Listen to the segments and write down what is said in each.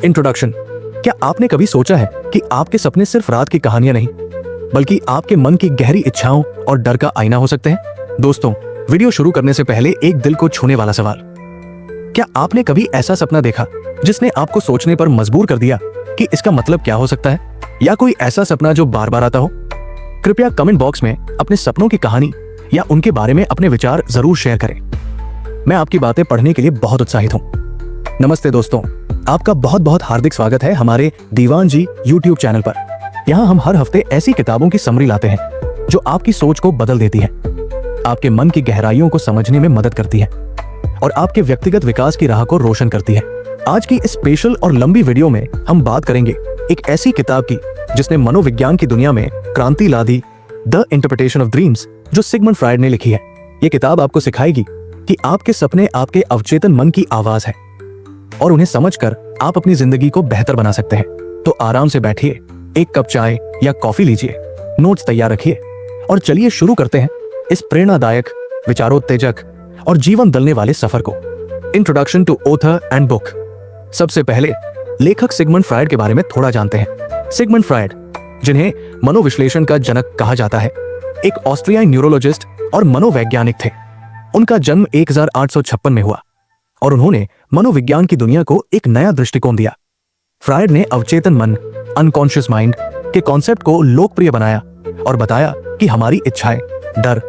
Introduction. क्या आपने कभी सोचा है कि आपके सपने सिर्फ रात की कहानियां नहीं, बल्कि आपके मन की गहरी इच्छाओं और डर का आईना हो सकते हैं? दोस्तों, वीडियो शुरू करने से पहले एक दिल को छूने वाला सवाल। क्या आपने कभी ऐसा सपना देखा जिसने आपको सोचने पर मजबूर कर दिया कि इसका मतलब क्या हो सकता है? या कोई ऐसा सपना जो बार बार आता हो? कृपया कमेंट बॉक्स में अपने सपनों की कहानी या उनके बारे में अपने विचार जरूर शेयर करें। मैं आपकी बातें पढ़ने के लिए बहुत उत्साहित हूं। नमस्ते दोस्तों, आपका बहुत बहुत हार्दिक स्वागत है हमारे दीवान जी यूट्यूब चैनल पर। यहाँ हम हर हफ्ते ऐसी किताबों की समरी लाते हैं जो आपकी सोच को बदल देती है, आपके मन की गहराइयों को समझने में मदद करती है और आपके व्यक्तिगत विकास की राह को रोशन करती है। आज की इस स्पेशल और लंबी वीडियो में हम बात करेंगे एक ऐसी किताब की जिसने मनोविज्ञान की दुनिया में क्रांति ला दी, द इंटरप्रिटेशन ऑफ ड्रीम्स, जो सिगमंड फ्रायड ने लिखी है। ये किताब आपको सिखाएगी कि आपके सपने आपके अवचेतन मन की आवाज है और उन्हें समझकर आप अपनी जिंदगी को बेहतर बना सकते हैं। तो आराम से बैठिए, एक कप चाय या कॉफी लीजिए, नोट्स तैयार रखिए और चलिए शुरू करते हैं इस प्रेरणादायक, विचारोत्तेजक और जीवन बदलने वाले सफर को। Introduction to author and book. सबसे पहले लेखक सिगमंड फ्रायड के बारे में थोड़ा जानते हैं। सिगमंड फ्रायड, जिन्हें मनोविश्लेषण का जनक कहा जाता है, एक ऑस्ट्रियाई न्यूरोलॉजिस्ट और मनोवैज्ञानिक थे। उनका जन्म 1856 में हुआ और उन्होंने मनोविज्ञान की दुनिया को एक नया दृष्टिकोण दिया। फ्रायड ने अवचेतन मन, अनकॉन्शियस माइंड के कॉन्सेप्ट को लोकप्रिय बनाया और बताया कि हमारी इच्छाएं, डर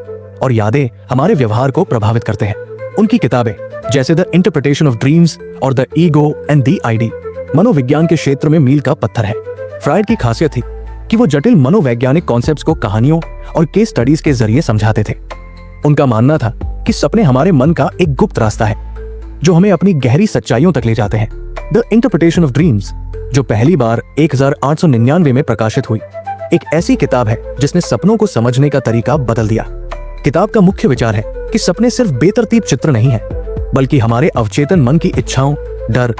और यादें हमारे व्यवहार को प्रभावित करते हैं। उनकी किताबें जैसे द इंटरप्रिटेशन ऑफ ड्रीम्स और the ego and the ID मनोविज्ञान के क्षेत्र में मील का पत्थर है। फ्रायड की खासियत थी कि वो जटिल मनोवैज्ञानिक कॉन्सेप्ट्स को कहानियों और केस स्टडीज के जरिए समझाते थे। उनका मानना था कि सपने हमारे मन का एक गुप्त रास्ता है जो हमें अपनी गहरी सच्चाइयों तक ले जाते हैं। द इंटरप्रिटेशन ऑफ ड्रीम्स, जो पहली बार 1899 में प्रकाशित हुई, एक ऐसी किताब है जिसने सपनों को समझने का तरीका बदल दिया। किताब का मुख्य विचार है कि सपने सिर्फ बेतरतीब चित्र नहीं है, बल्कि हमारे अवचेतन मन की इच्छाओं, डर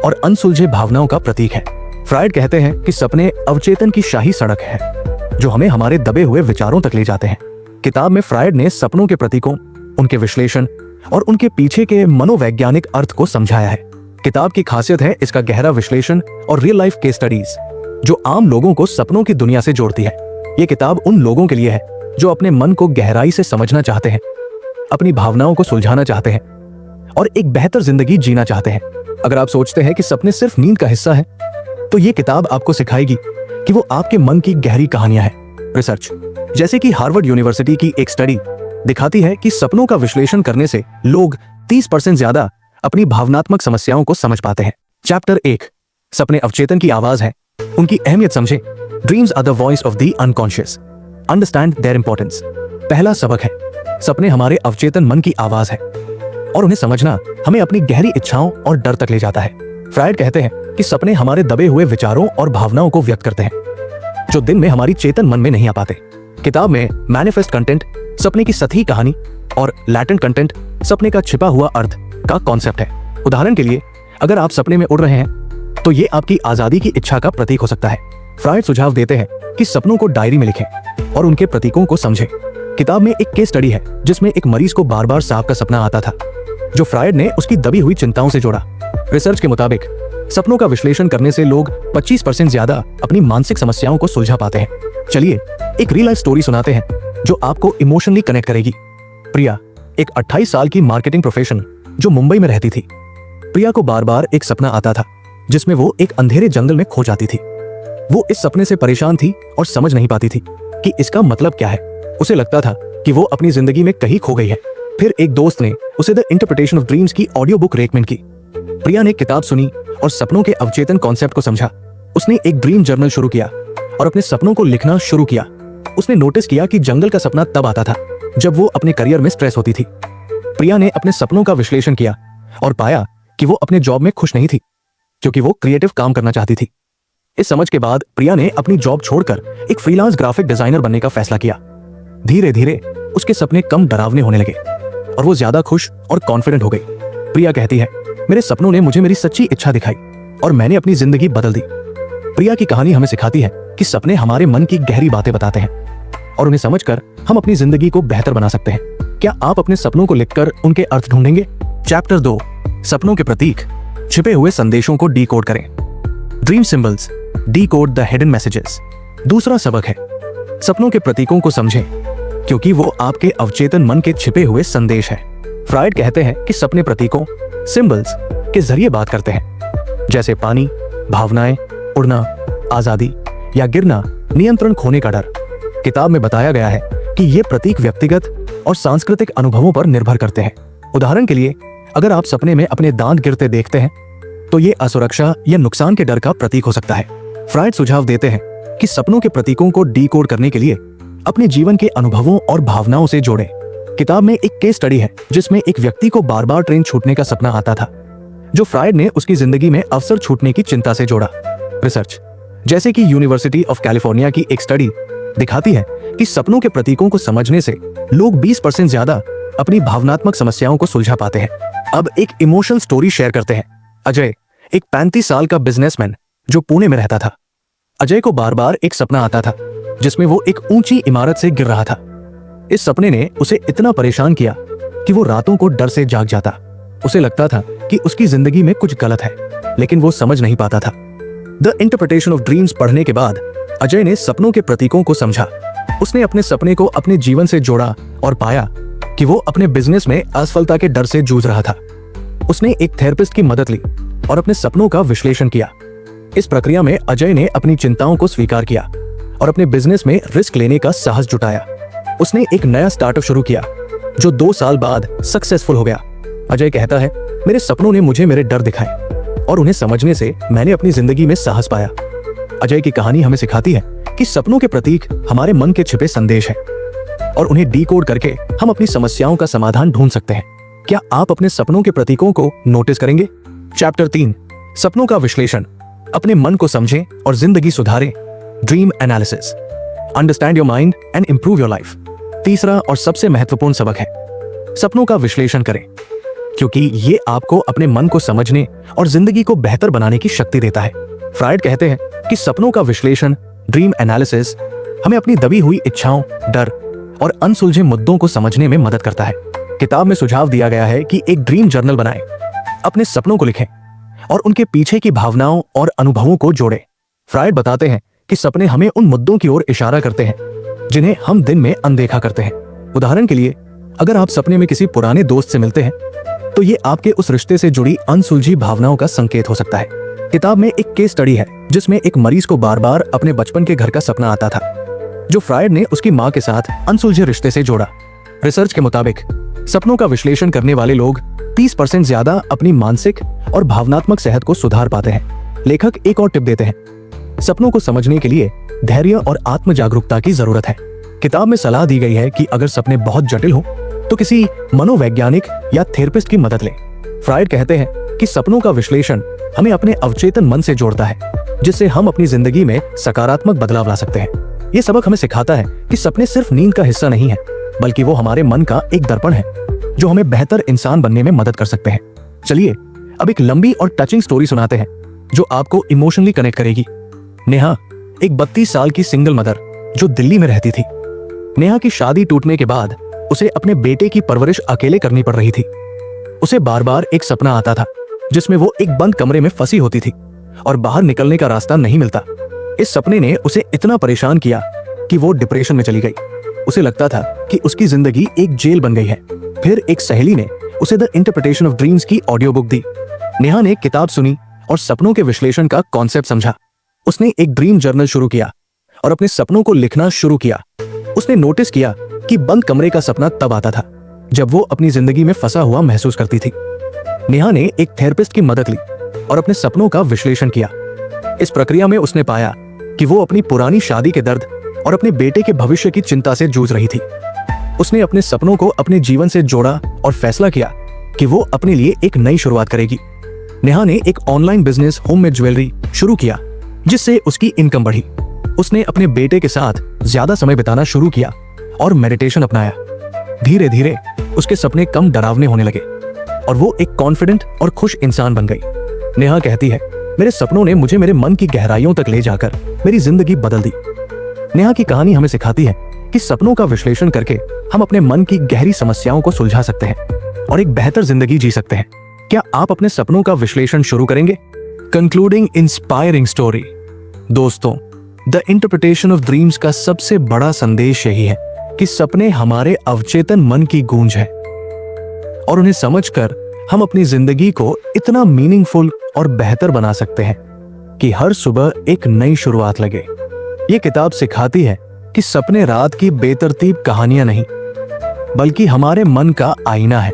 और अनसुलझे भावनाओं का प्रतीक है। फ्रायड कहते हैं कि सपने अवचेतन की शाही सड़क है जो हमें हमारे दबे हुए विचारों तक ले जाते हैं। किताब में फ्रायड ने सपनों के प्रतीकों, उनके विश्लेषण और उनके पीछे के मनोवैज्ञानिक अर्थ को समझाया है। किताब की खासियत है इसका गहरा विश्लेषण और रियल लाइफ केस स्टडीज, जो आम लोगों को सपनों की दुनिया से जोड़ती है। ये किताब उन लोगों के लिए है जो अपने मन को गहराई से समझना चाहते हैं, अपनी भावनाओं को सुलझाना चाहते हैं और एक बेहतर जिंदगी जीना चाहते हैं। अगर आप सोचते हैं कि सपने सिर्फ नींद का हिस्सा है, तो ये किताब आपको सिखाएगी कि वो आपके मन की गहरी कहानियां हैं। रिसर्च, जैसे कि हार्वर्ड यूनिवर्सिटी की एक स्टडी दिखाती है कि सपनों का विश्लेषण करने से लोग 30% ज्यादा अपनी भावनात्मक समस्याओं को समझ पाते हैं। चैप्टर 1, सपने अवचेतन की आवाज है, उनकी अहमियत समझे। Dreams are the voice of the unconscious, understand their importance. पहला सबक है, सपने हमारे अवचेतन मन की आवाज है और उन्हें समझना हमें अपनी गहरी इच्छाओं और डर तक ले जाता है। फ्रायड कहते हैं कि सपने हमारे दबे हुए विचारों और भावनाओं को व्यक्त करते हैं जो दिन में हमारी चेतन मन में नहीं आ पाते। किताब में मैनिफेस्ट कंटेंट, सपने की सतही कहानी, और लैटेंट कंटेंट, सपने का छिपा हुआ अर्थ का कॉन्सेप्ट है। उदाहरण के लिए, अगर आप सपने में उड़ रहे हैं तो ये आपकी आजादी की इच्छा का प्रतीक हो सकता है। फ्रायड सुझाव देते हैं कि सपनों को डायरी में लिखें और उनके प्रतीकों को समझें। किताब में एक केस स्टडी है जिसमें एक मरीज को बार बार सांप का सपना आता था, जो फ्रायड ने उसकी दबी हुई चिंताओं से जोड़ा। रिसर्च के मुताबिक सपनों का विश्लेषण करने से लोग 25% ज्यादा अपनी मानसिक समस्याओं को सुलझा पाते हैं। चलिए एक रियल लाइफ स्टोरी सुनाते हैं जो आपको इमोशनली कनेक्ट करेगी। प्रिया, एक 28 साल की मार्केटिंग प्रोफेशनल जो मुंबई में रहती थी। प्रिया को बार बार एक सपना आता था जिसमें वो एक अंधेरे जंगल में खो जाती थी। वो इस सपने से परेशान थी और समझ नहीं पाती थी कि इसका मतलब क्या है। उसे लगता था कि वो अपनी जिंदगी में कहीं खो गई है। फिर एक दोस्त ने उसे द इंटरप्रिटेशन ऑफ ड्रीम्स की ऑडियो बुक रेकमेंड की। प्रिया ने किताब सुनी और सपनों के अवचेतन कॉन्सेप्ट को समझा। उसने एक ड्रीम जर्नल शुरू किया और अपने सपनों को लिखना शुरू किया। उसने नोटिस किया कि जंगल का सपना तब आता था जब वो अपने करियर में स्ट्रेस होती थी। प्रिया ने अपने सपनों का विश्लेषण किया और पाया कि वो अपने जॉब में खुश नहीं थी क्योंकि वो क्रिएटिव काम करना चाहती थी। इस समझ के बाद प्रिया ने अपनी जॉब छोड़कर एक फ्रीलांस ग्राफिक डिजाइनर बनने का फैसला किया। धीरे धीरे उसके सपने कम डरावने होने लगे और वो ज्यादा खुश और कॉन्फिडेंट हो गई। प्रिया कहती है, मेरे सपनों ने मुझे मेरी सच्ची इच्छा दिखाई और मैंने अपनी जिंदगी बदल दी। प्रिया की कहानी हमें सिखाती है कि सपने हमारे मन की गहरी बातें बताते हैं और उन्हें समझकर हम अपनी जिंदगी को बेहतर बना सकते हैं। क्या आप अपने सपनों को लिखकर उनके अर्थ ढूंढेंगे? चैप्टर 2, सपनों के प्रतीक, छिपे हुए संदेशों को डिकोड करें। Dream symbols decode the hidden messages. दूसरा सबक है सपनों के प्रतीकों को समझें, क्योंकि वो आपके अवचेतन मन के छिपे हुए संदेश है। फ्रायड कहते हैं कि सपने प्रतीकों सिंबल्स के जरिए बात करते हैं, जैसे पानी, भावनाएं, उड़ना, आजादी या गिरना, नियंत्रण खोने का डर। किताब में बताया गया है कि ये प्रतीक व्यक्तिगत और सांस्कृतिक अनुभवों पर निर्भर करते हैं। उदाहरण के लिए, अगर आप सपने में अपने दांत गिरते देखते हैं तो ये असुरक्षा या नुकसान के डर का प्रतीक हो सकता है। फ्रायड सुझाव देते हैं कि सपनों के प्रतीकों को डीकोड करने के लिए अपने जीवन के अनुभवों और भावनाओं से जोड़ें। किताब में एक केस स्टडी है जिसमें एक व्यक्ति को बार बार ट्रेन छूटने का सपना आता था, जो फ्रायड ने उसकी जिंदगी में अवसर छूटने की चिंता से जोड़ा। रिसर्च जैसे कि यूनिवर्सिटी ऑफ कैलिफोर्निया की एक स्टडी दिखाती है कि सपनों के प्रतीकों को समझने से लोग 20% ज्यादा अपनी भावनात्मक समस्याओं को सुलझा पाते हैं। अब एक इमोशनल स्टोरी शेयर करते हैं। अजय एक 35 साल का बिजनेसमैन जो पुणे में रहता था। अजय को बार बार एक सपना आता था जिसमें वो एक ऊंची इमारत से गिर रहा था। इस सपने ने उसे इतना परेशान किया कि वो रातों को डर से जाग जाता। उसे लगता था कि उसकी जिंदगी में कुछ गलत है, लेकिन वो समझ नहीं पाता था। द इंटरप्रिटेशन ऑफ ड्रीम्स पढ़ने के बाद अजय ने सपनों के प्रतीकों को समझा। उसने अपने सपने को अपने जीवन से जोड़ा और पाया कि वो अपने बिजनेस में असफलता के डर से जूझ रहा था। उसने एक थेरेपिस्ट की मदद ली और अपने सपनों का विश्लेषण किया। इस प्रक्रिया में अजय ने अपनी चिंताओं को स्वीकार किया और अपने बिजनेस में रिस्क लेने का साहस जुटाया। उसने एक नया स्टार्टअप शुरू किया जो 2 साल बाद सक्सेसफुल हो गया। अजय कहता है, मेरे सपनों ने मुझे मेरे डर दिखाए और उन्हें समझने से मैंने अपनी जिंदगी में साहस पाया। अजय की कहानी हमें सिखाती है कि सपनों के प्रतीक हमारे मन के छिपे संदेश हैं और उन्हें डीकोड करके हम अपनी समस्याओं का समाधान ढूंढ सकते हैं। क्या आप अपने सपनों के प्रतीकों को नोटिस करेंगे? चैप्टर 3 सपनों का विश्लेषण। अपने मन को समझें और जिंदगी सुधारें। Dream analysis understand your mind and improve your life. तीसरा और सबसे महत्वपूर्ण सबक है सपनों का विश्लेषण करें, क्योंकि ये आपको अपने मन को समझने और जिंदगी को बेहतर बनाने की शक्ति देता है। फ्रायड कहते हैं कि सपनों का विश्लेषण ड्रीम एनालिसिस हमें अपनी दबी हुई इच्छाओं, डर और अनसुलझे मुद्दों को समझने में मदद करता है। किताब में सुझाव दिया गया है कि एक ड्रीम जर्नल बनाएं, अपने सपनों को लिखें और उनके पीछे की भावनाओं और अनुभवों को जोड़ें। फ्रायड बताते हैं कि सपने हमें उन मुद्दों की ओर इशारा करते हैं जिन्हें हम दिन में अनदेखा करते हैं। उदाहरण के लिए, अगर आप सपने में किसी पुराने दोस्त से मिलते हैं तो ये आपके उस रिश्ते से जुड़ी अनसुलझी भावनाओं का संकेत हो सकता है। किताब में एक केस स्टडी है जिसमें एक मरीज को बार बार अपने बचपन के घर का सपना आता था, जो फ्रायड ने उसकी मां के साथ अनसुलझे रिश्ते से जोड़ा। रिसर्च के मुताबिक सपनों का विश्लेषण करने वाले लोग 30% ज्यादा अपनी मानसिक और भावनात्मक सेहत को सुधार पाते हैं। लेखक एक और टिप देते हैं, सपनों को समझने के लिए धैर्य और आत्म जागरूकता की जरूरत है। किताब में सलाह दी गई है कि अगर सपने बहुत जटिल हो तो किसी मनोवैज्ञानिक या थेरेपिस्ट की मदद लें। फ्रायड कहते हैं कि सपनों का विश्लेषण हमें अपने अवचेतन मन से जोड़ता है, जिससे हम अपनी जिंदगी में सकारात्मक बदलाव ला सकते हैं। ये सबक हमें सिखाता है कि सपने सिर्फ नींद का हिस्सा नहीं है, बल्कि वो हमारे मन का एक दर्पण है जो हमें बेहतर इंसान बनने में मदद कर सकते हैं। चलिए अब एक लंबी और टचिंग स्टोरी सुनाते हैं जो आपको इमोशनली कनेक्ट करेगी। नेहा एक 32 साल की सिंगल मदर जो दिल्ली में रहती थी। नेहा की शादी टूटने के बाद उसे अपने बेटे की परवरिश अकेले करनी पड़ रही थी। उसे बार बार एक सपना आता था जिसमें वो एक बंद कमरे में फंसी होती थी और बाहर निकलने का रास्ता नहीं मिलता। इस सपने ने उसे इतना परेशान किया कि वो डिप्रेशन में चली गई। उसे लगता था कि उसकी जिंदगी एक जेल बन गई है। फिर एक सहेली ने उसे द इंटरप्रिटेशन ऑफ ड्रीम्स की ऑडियो बुक दी। नेहा ने किताब सुनी और सपनों के विश्लेषण का कॉन्सेप्ट समझा। उसने एक ड्रीम जर्नल शुरू किया और अपने सपनों को लिखना शुरू किया। उसने नोटिस किया कि बंद कमरे का सपना तब आता था जब वो अपनी जिंदगी में फंसा हुआ महसूस करती थी। नेहा ने एक थेरेपिस्ट की मदद ली और अपने सपनों का विश्लेषण किया। इस प्रक्रिया में उसने पाया कि वो अपनी पुरानी शादी के दर्द और अपने बेटे के भविष्य की चिंता से जूझ रही थी। उसने अपने सपनों को अपने जीवन से जोड़ा और फैसला किया कि वो अपने लिए एक नई शुरुआत करेगी। नेहा ने एक ऑनलाइन बिजनेस होम में ज्वेलरी शुरू किया जिससे उसकी इनकम बढ़ी। उसने अपने बेटे के साथ ज्यादा समय बिताना शुरू किया और मेडिटेशन अपनाया। धीरे धीरे उसके सपने कम डरावने होने लगे और वो एक कॉन्फिडेंट और खुश इंसान बन गई। नेहा कहती है, मेरे सपनों ने मुझे मेरे मन की गहराइयों तक ले जाकर मेरी जिंदगी बदल दी। नेहा की कहानी हमें सिखाती है कि सपनों का विश्लेषण करके हम अपने मन की गहरी समस्याओं को सुलझा सकते हैं और एक बेहतर जिंदगी जी सकते हैं। क्या आप अपने सपनों का विश्लेषण शुरू करेंगे? Concluding inspiring story. दोस्तों, द इंटरप्रिटेशन ऑफ ड्रीम्स का सबसे बड़ा संदेश यही है कि सपने हमारे अवचेतन मन की गूंज है और उन्हें समझकर हम अपनी जिंदगी को इतना मीनिंगफुल और बेहतर बना सकते हैं कि हर सुबह एक नई शुरुआत लगे। ये किताब सिखाती है कि सपने रात की बेतरतीब कहानियां नहीं, बल्कि हमारे मन का आईना है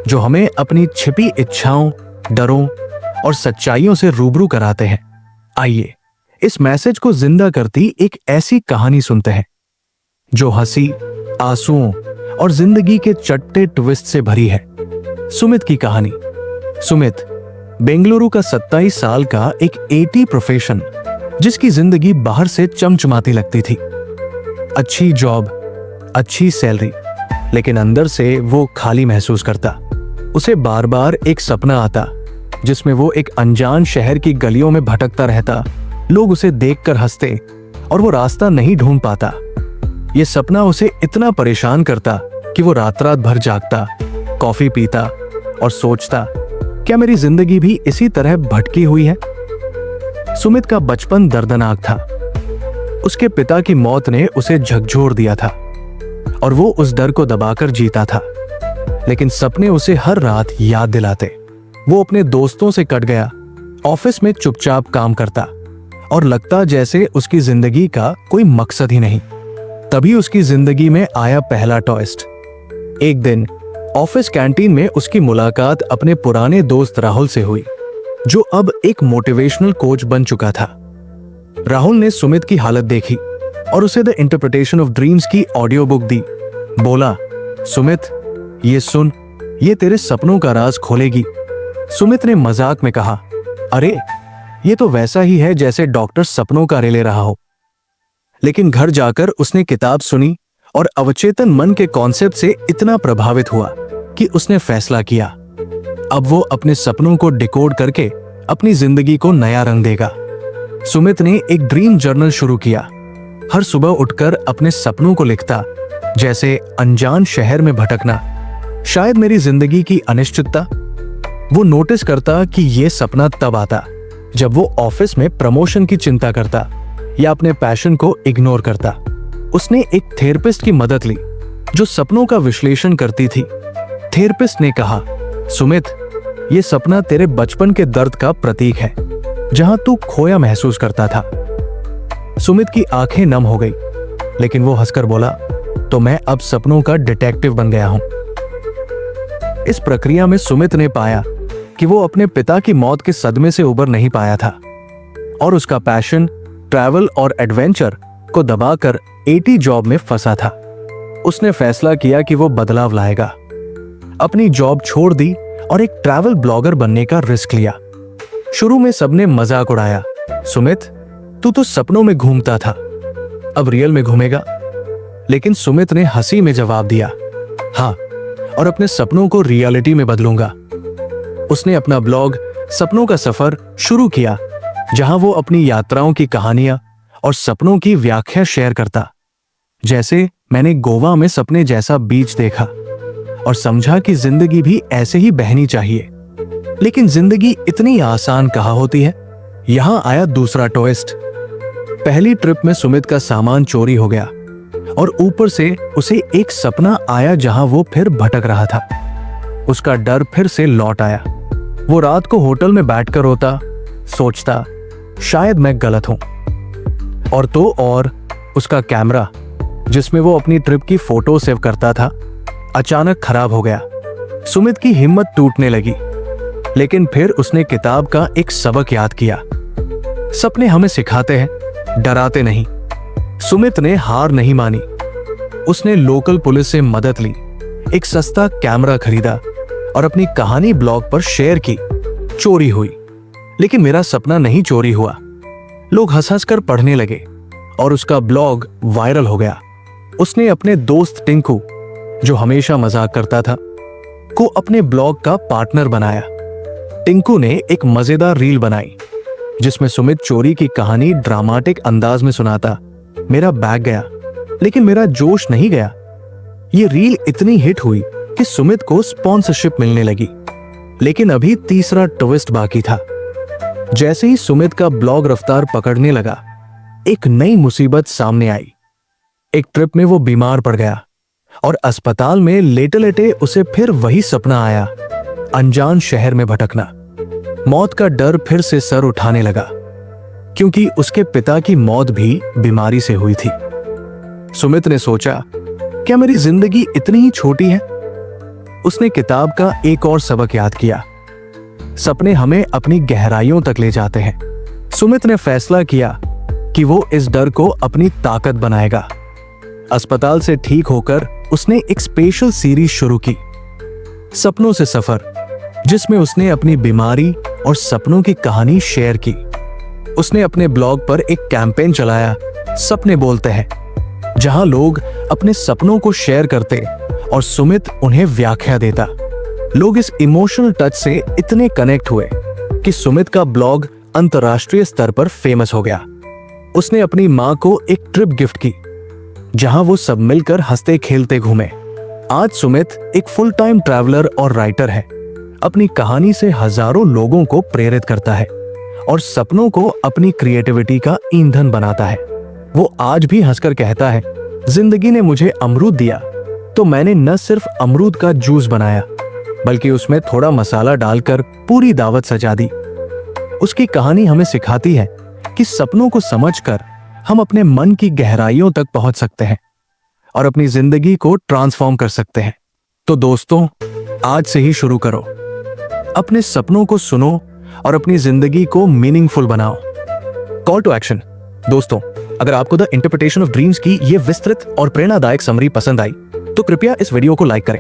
जो हमें अपनी छिपी इच्छाओं, डरों और सच्चाइयों से रूबरू कराते हैं। आइए इस मैसेज को जिंदा करती एक ऐसी कहानी सुनते हैं जो हंसी, आंसुओं और जिंदगी के चट्टे ट्विस्ट से भरी है। सुमित की कहानी। सुमित बेंगलुरु का 27 साल का एक एटी प्रोफेशन, जिसकी जिंदगी बाहर से चमचमाती लगती थी। अच्छी जॉब, अच्छी सैलरी, लेकिन अंदर से वो खाली महसूस करता। उसे बार बार एक सपना आता जिसमें वो एक अनजान शहर की गलियों में भटकता रहता। लोग उसे देखकर हंसते और वो रास्ता नहीं ढूंढ पाता। ये सपना उसे इतना परेशान करता कि वो रात रात भर जागता, कॉफी पीता और सोचता, क्या मेरी जिंदगी भी इसी तरह भटकी हुई है? सुमित का बचपन दर्दनाक था। उसके पिता की मौत ने उसे झकझोर दिया था और वो उस डर को दबाकर जीता था, लेकिन सपने उसे हर रात याद दिलाते। वो अपने दोस्तों से कट गया, ऑफिस में चुपचाप काम करता और लगता जैसे उसकी जिंदगी का कोई मकसद ही नहीं। तभी उसकी जिंदगी में आया पहला ट्विस्ट। एक दिन ऑफिस कैंटीन में उसकी मुलाकात अपने पुराने दोस्त राहुल से हुई, जो अब एक मोटिवेशनल कोच बन चुका था। राहुल ने सुमित की हालत देखी और उसे द इंटरप्रिटेशन ऑफ ड्रीम्स की ऑडियो बुक दी। बोला, सुमित ये सुन, ये तेरे सपनों का राज खोलेगी। सुमित ने मजाक में कहा, अरे ये तो वैसा ही है जैसे डॉक्टर सपनों का रे ले रहा हो। लेकिन घर जाकर उसने किताब सुनी और अवचेतन मन के कॉन्सेप्ट से इतना प्रभावित हुआ कि उसने फैसला किया, अब वो अपने सपनों को डिकोड करके अपनी जिंदगी को नया रंग देगा। सुमित ने एक ड्रीम जर्नल शुरू किया। हर सुबह उठकर अपने सपनों को लिखता, जैसे अनजान शहर में भटकना, शायद मेरी जिंदगी की अनिश्चितता। वो नोटिस करता कि ये सपना तब आता जब वो ऑफिस में प्रमोशन की चिंता करता या अपने पैशन को इग्नोर करता। उसने एक थेरेपिस्ट की मदद ली जो सपनों का विश्लेषण करती थी। थेरेपिस्ट ने कहा, सुमित ये सपना तेरे बचपन के दर्द का प्रतीक है, जहां तू खोया महसूस करता था। सुमित की आंखें नम हो गई, लेकिन वो हंसकर बोला, तो मैं अब सपनों का डिटेक्टिव बन गया हूं। इस प्रक्रिया में सुमित ने पाया कि वो अपने पिता की मौत के सदमे से उबर नहीं पाया था और उसका पैशन ट्रैवल और एडवेंचर को दबाकर एटी जॉब में फंसा था। उसने फैसला किया कि वो बदलाव लाएगा। अपनी जॉब छोड़ दी और एक ट्रैवल ब्लॉगर बनने का रिस्क लिया। शुरू में सबने मजाक उड़ाया, सुमित तू तो सपनों में घूमता था, अब रियल में घूमेगा। लेकिन सुमित ने हंसी में जवाब दिया, हाँ, और अपने सपनों को रियलिटी में बदलूंगा। उसने अपना ब्लॉग सपनों का सफर शुरू किया, जहां वो अपनी यात्राओं की कहानियां और सपनों की व्याख्या शेयर करता। जैसे मैंने गोवा में सपने जैसा बीच देखा और समझा कि जिंदगी भी ऐसे ही बहनी चाहिए। लेकिन जिंदगी इतनी आसान कहाँ होती है? यहां आया दूसरा ट्विस्ट। पहली ट्रिप में सुमित का सामान चोरी हो गया और ऊपर से उसे एक सपना आया जहां वो फिर भटक रहा था। उसका डर फिर से लौट आया। वो रात को होटल में बैठकर रोता, सोचता, शायद मैं गलत हूं। और तो और उसका कैमरा, जिसमें वो अपनी ट्रिप की फोटो सेव करता था, अचानक खराब हो गया। सुमित की हिम्मत टूटने लगी, लेकिन फिर उसने किताब का एक सबक याद किया, सपने हमें सिखाते हैं, डराते नहीं। सुमित ने हार नहीं मानी। उसने लोकल पुलिस से मदद ली, एक सस्ता कैमरा खरीदा और अपनी कहानी ब्लॉग पर शेयर की। चोरी हुई, लेकिन मेरा सपना नहीं चोरी हुआ। लोग हंस हंस कर पढ़ने लगे और उसका ब्लॉग वायरल हो गया। उसने अपने दोस्त टिंकू, जो हमेशा मजाक करता था, को अपने ब्लॉग का पार्टनर बनाया। टिंकू ने एक मजेदार रील बनाई जिसमें सुमित चोरी की कहानी ड्रामाटिक अंदाज में सुनाता। मेरा बैग गया, लेकिन मेरा जोश नहीं गया। ये रील इतनी हिट हुई कि सुमित को स्पॉन्सरशिप मिलने लगी। लेकिन अभी तीसरा ट्विस्ट बाकी था। जैसे ही सुमित का ब्लॉग रफ्तार पकड़ने लगा, एक नई मुसीबत सामने आई। एक ट्रिप में वो बीमार पड़ गया और अस्पताल में लेटे लेटे उसे फिर वही सपना आया, अनजान शहर में भटकना। मौत का डर फिर से सर उठाने लगा, क्योंकि उसके पिता की मौत भी बीमारी से हुई थी। सुमित ने सोचा, क्या मेरी जिंदगी इतनी ही छोटी है? उसने किताब का एक और सबक याद किया, सपने हमें अपनी गहराइयों तक ले जाते हैं। सुमित ने फैसला किया कि वो इस डर को अपनी ताकत बनाएगा। अस्पताल से ठीक होकर उसने एक स्पेशल सीरीज शुरू की, सपनों से सफर, जिसमें उसने अपनी बीमारी और सपनों की कहानी शेयर की। उसने अपने ब्लॉग पर एक कैंपेन चलाया, सपने बोलते हैं, जहां लोग अपने सपनों को शेयर करते और सुमित उन्हें व्याख्या देता। लोग इस इमोशनल टच से इतने कनेक्ट हुए कि सुमित का ब्लॉग अंतर्राष्ट्रीय स्तर पर फेमस हो गया। उसने अपनी मां को एक ट्रिप गिफ्ट की, जहां वो सब मिलकर हंसते खेलते घूमे। आज सुमित एक फुल टाइम ट्रैवलर और राइटर है। अपनी कहानी से हजारों लोगों को प्रेरित करता है और सपनों को अपनी क्रिएटिविटी का ईंधन बनाता है। वो आज भी हंसकर कहता है, जिंदगी ने मुझे अमरूद दिया तो मैंने न सिर्फ अमरूद का जूस बनाया, बल्कि उसमें थोड़ा मसाला डालकर पूरी दावत सजा दी। उसकी कहानी हमें सिखाती है कि सपनों को समझकर हम अपने मन की गहराइयों तक पहुंच सकते हैं और अपनी जिंदगी को ट्रांसफॉर्म कर सकते हैं। तो दोस्तों, आज से ही शुरू करो, अपने सपनों को सुनो और अपनी जिंदगी को मीनिंगफुल बनाओ। Call to action. दोस्तों, अगर आपको द इंटरप्रिटेशन ऑफ ड्रीम्स की ये विस्तृत और प्रेरणादायक समरी पसंद आई तो कृपया इस वीडियो को लाइक करें।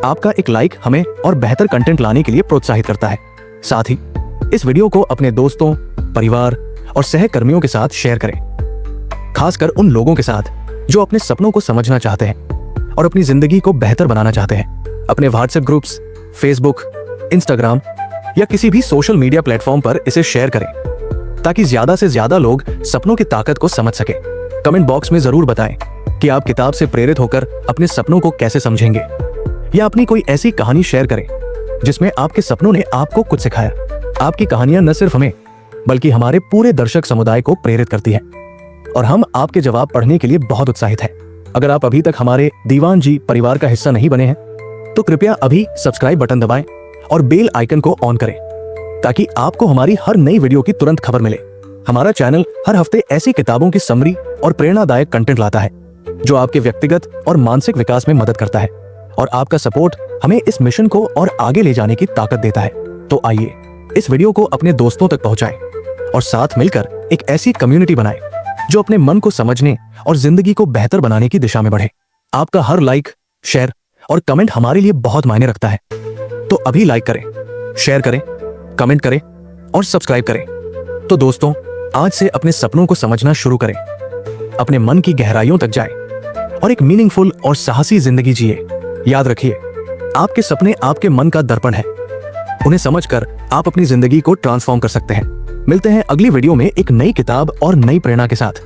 आपका एक लाइक हमें और बेहतर कंटेंट लाने के लिए प्रोत्साहित करता है। साथ ही इस वीडियो को अपने दोस्तों, परिवार और सहकर्मियों के साथ शेयर करें, खासकर उन लोगों के साथ जो अपने सपनों को समझना चाहते हैं और अपनी जिंदगी को बेहतर बनाना चाहते हैं। अपने व्हाट्सएप ग्रुप्स, फेसबुक, इंस्टाग्राम या किसी भी सोशल मीडिया प्लेटफॉर्म पर इसे शेयर करें, ताकि ज्यादा से ज्यादा लोग सपनों की ताकत को समझ सके। कमेंट बॉक्स में जरूर बताएं कि आप किताब से प्रेरित होकर अपने सपनों को कैसे समझेंगे, या अपनी कोई ऐसी कहानी शेयर करें जिसमें आपके सपनों ने आपको कुछ सिखाया। आपकी कहानियां न सिर्फ हमें बल्कि हमारे पूरे दर्शक समुदाय को प्रेरित करती हैं और हम आपके जवाब पढ़ने के लिए बहुत उत्साहित हैं। अगर आप अभी तक हमारे दीवान जी परिवार का हिस्सा नहीं बने हैं तो कृपया अभी सब्सक्राइब बटन दबाएं और बेल आइकन को ऑन करें, ताकि आपको हमारी हर नई वीडियो की तुरंत खबर मिले। हमारा चैनल हर हफ्ते ऐसी किताबों की समरी और प्रेरणादायक कंटेंट लाता है जो आपके व्यक्तिगत और मानसिक विकास में मदद करता है, और आपका सपोर्ट हमें इस मिशन को और आगे ले जाने की ताकत देता है। तो आइए इस वीडियो को अपने दोस्तों तक पहुंचाएं और साथ मिलकर एक ऐसी कम्युनिटी बनाएं जो अपने मन को समझने और जिंदगी को बेहतर बनाने की दिशा में बढ़े। आपका हर लाइक, शेयर और कमेंट हमारे लिए बहुत मायने रखता है। तो अभी लाइक करें, शेयर करें, कमेंट करें और सब्सक्राइब करें। तो दोस्तों, आज से अपने सपनों को समझना शुरू करें, अपने मन की गहराइयों तक जाएं और एक मीनिंगफुल और साहसी जिंदगी जिए। याद रखिए, आपके सपने आपके मन का दर्पण है। उन्हें समझकर आप अपनी जिंदगी को ट्रांसफॉर्म कर सकते हैं। मिलते हैं अगली वीडियो में एक नई किताब और नई प्रेरणा के साथ।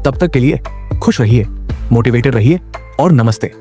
तब तक के लिए खुश रहिए, मोटिवेटेड रहिए और नमस्ते।